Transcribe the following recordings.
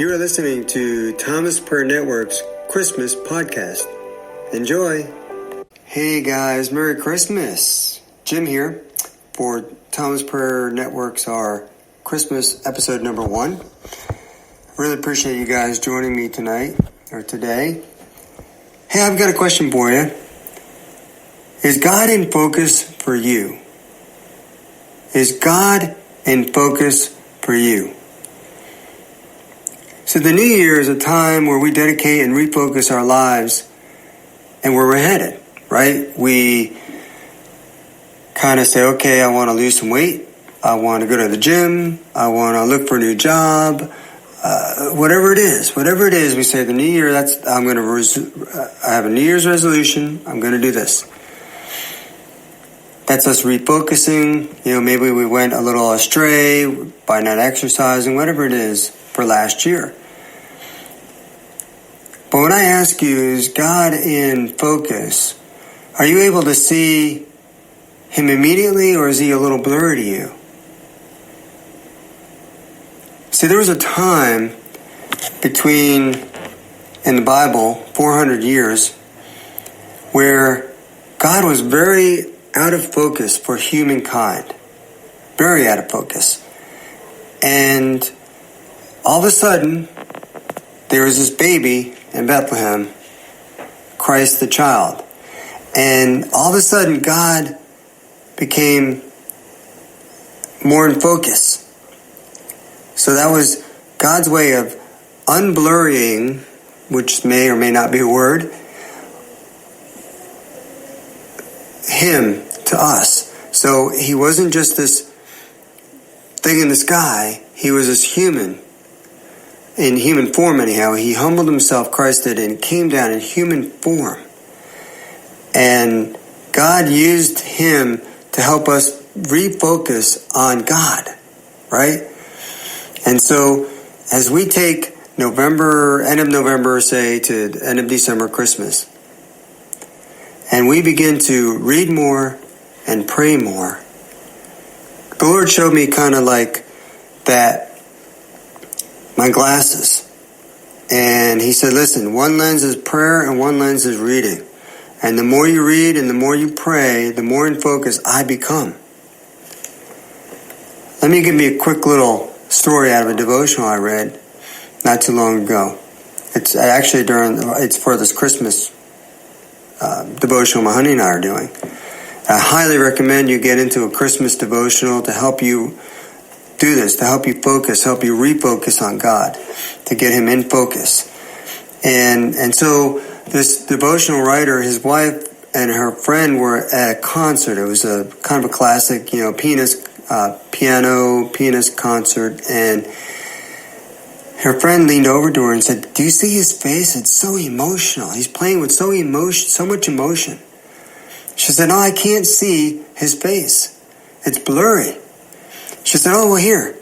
You are listening to Thomas Prayer Network's Christmas podcast. Enjoy. Hey guys, Merry Christmas. Jim here for Thomas Prayer Network's our Christmas episode number 1. Really appreciate you guys joining me tonight or today. Hey, I've got a question for you. Is God in focus for you? Is God in focus for you? So the new year is a time where we dedicate and refocus our lives and where we're headed, right? We kind of say, okay, I want to lose some weight. I want to go to the gym. I want to look for a new job. Whatever it is, we say the new year, I have a New Year's resolution. I'm going to do this. That's us refocusing. Maybe we went a little astray by not exercising, whatever it is for last year. But when I ask you, is God in focus? Are you able to see Him immediately, or is He a little blurry to you? See, there was a time in the Bible, 400 years, where God was very out of focus for humankind. Very out of focus. And all of a sudden, there was this baby in Bethlehem, Christ the child. And all of a sudden, God became more in focus. So that was God's way of unblurring, which may or may not be a word, Him to us. So He wasn't just this thing in the sky. He was this human. In human form anyhow. He humbled Himself, Christ did, and came down in human form. And God used Him to help us refocus on God, right? And so as we take end of November, say, to end of December, Christmas, and we begin to read more and pray more, the Lord showed me kind of like that, my glasses. And He said, listen, one lens is prayer and one lens is reading. And the more you read and the more you pray, the more in focus I become. Let me give you a quick little story out of a devotional I read not too long ago. It's actually it's for this Christmas devotional my honey and I are doing. I highly recommend you get into a Christmas devotional to help you do this, to help you focus, help you refocus on God, to get Him in focus. And so this devotional writer, his wife and her friend were at a concert. It was a kind of a classic, pianist concert. And her friend leaned over to her and said, do you see his face? It's so emotional. He's playing with so much emotion. She said, no, I can't see his face. It's blurry. She said, oh, well, here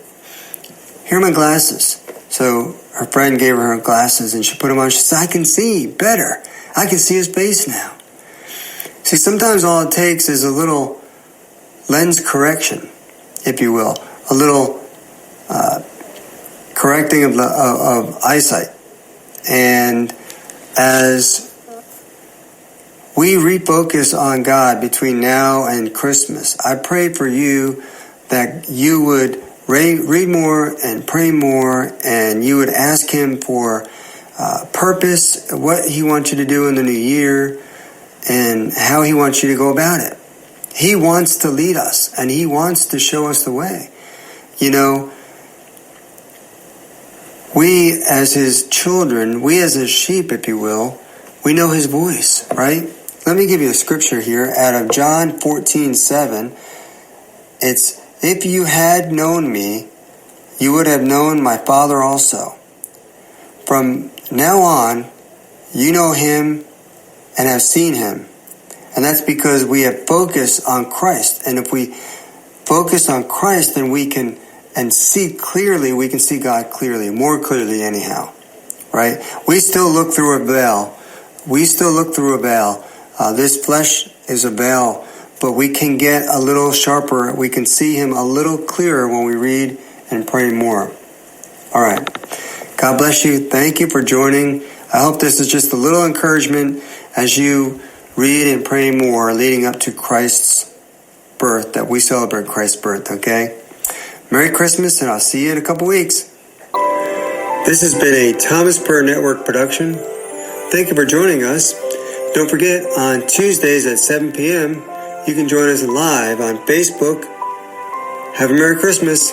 are my glasses. So her friend gave her glasses and she put them on. She said, I can see better. I can see his face now. See, sometimes all it takes is a little lens correction, if you will, a little correcting of eyesight. And as we refocus on God between now and Christmas, I pray for you that you would read more and pray more, and you would ask Him for purpose, what He wants you to do in the new year, and how He wants you to go about it. He wants to lead us, and He wants to show us the way. We as His children, we as His sheep, if you will, we know His voice, right? Let me give you a scripture here out of John 14:7. It's, if you had known me, you would have known my Father also. From now on, you know Him and have seen Him. And that's because we have focused on Christ. And if we focus on Christ, then we can see clearly, we can see God clearly, more clearly anyhow. Right? We still look through a veil. This flesh is a veil, but we can get a little sharper. We can see Him a little clearer when we read and pray more. All right. God bless you. Thank you for joining. I hope this is just a little encouragement as you read and pray more leading up to Christ's birth, that we celebrate Christ's birth, okay? Merry Christmas, and I'll see you in a couple weeks. This has been a Thomas Prayer Network production. Thank you for joining us. Don't forget, on Tuesdays at 7 p.m., you can join us live on Facebook. Have a Merry Christmas.